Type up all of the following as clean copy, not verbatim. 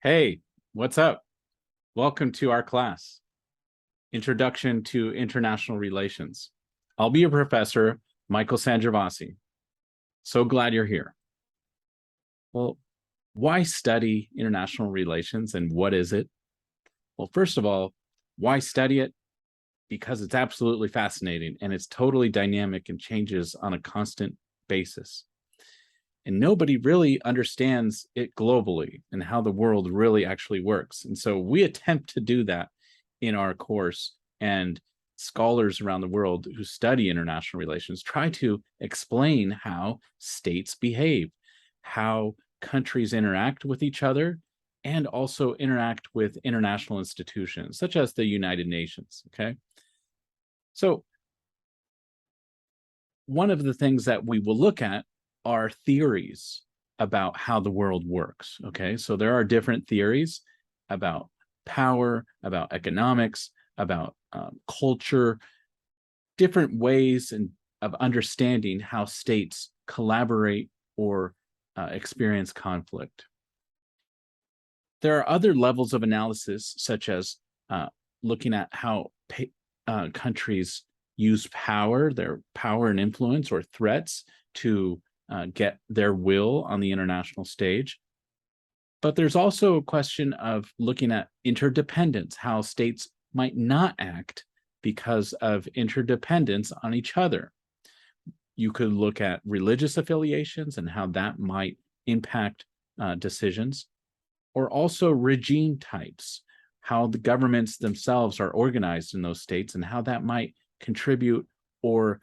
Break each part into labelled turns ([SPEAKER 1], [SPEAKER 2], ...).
[SPEAKER 1] Hey, what's up? Welcome to our class, Introduction to International Relations. I'll be your professor, Michael Sangiovasi. So glad you're here. Well, why study international relations and what is it? Well, first of all, why study it? Because it's absolutely fascinating and it's totally dynamic and changes on a constant basis. And nobody really understands it globally and how the world really actually works. And so we attempt to do that in our course, and scholars around the world who study international relations try to explain how states behave, how countries interact with each other, and also interact with international institutions such as the United Nations. Okay. So one of the things that we will look at are theories about how the world works. Okay, so there are different theories about power, about economics, about culture, different ways of understanding how states collaborate or experience conflict. There are other levels of analysis, such as looking at how countries use power, their power and influence or threats to get their will on the international stage. But there's also a question of looking at interdependence, how states might not act because of interdependence on each other. You could look at religious affiliations and how that might impact decisions, or also regime types, how the governments themselves are organized in those states and how that might contribute or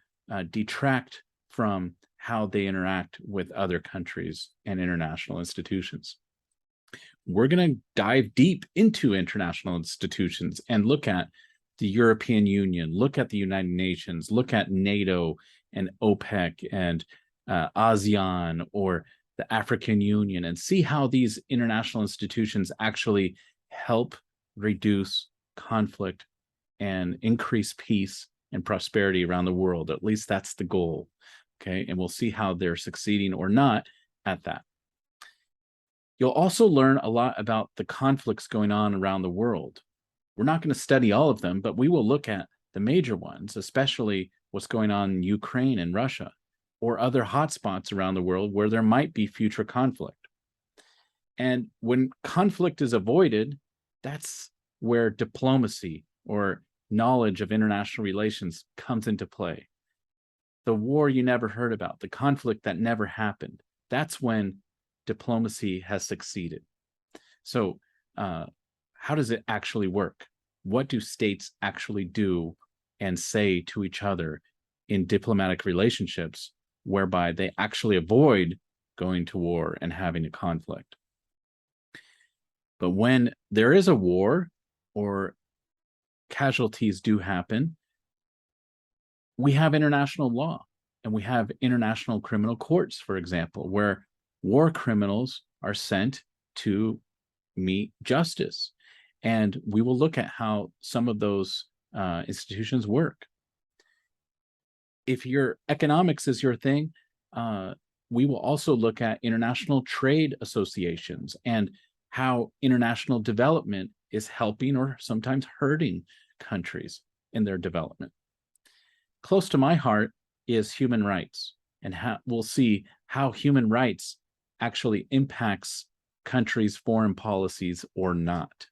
[SPEAKER 1] detract from how they interact with other countries and international institutions. We're going to dive deep into international institutions and look at the European Union, look at the United Nations, look at NATO and OPEC and ASEAN or the African Union, and see how these international institutions actually help reduce conflict and increase peace and prosperity around the world. At least that's the goal. Okay, and we'll see how they're succeeding or not at that. You'll also learn a lot about the conflicts going on around the world. We're not going to study all of them, but we will look at the major ones, especially what's going on in Ukraine and Russia, or other hotspots around the world where there might be future conflict. And when conflict is avoided, that's where diplomacy or knowledge of international relations comes into play. The war you never heard about, the conflict that never happened, that's when diplomacy has succeeded. So how does it actually work? What do states actually do and say to each other in diplomatic relationships whereby they actually avoid going to war and having a conflict? But when there is a war or casualties do happen, we have international law and we have international criminal courts, for example, where war criminals are sent to meet justice. And we will look at how some of those institutions work. If your economics is your thing, we will also look at international trade associations and how international development is helping or sometimes hurting countries in their development. Close to my heart is human rights, and we'll see how human rights actually impacts countries' foreign policies or not.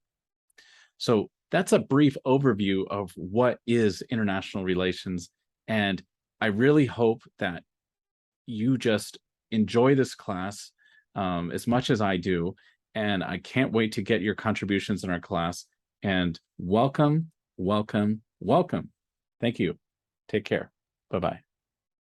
[SPEAKER 1] So that's a brief overview of what is international relations, and I really hope that you just enjoy this class as much as I do, and I can't wait to get your contributions in our class. And welcome, welcome, welcome. Thank you. Take care. Bye-bye.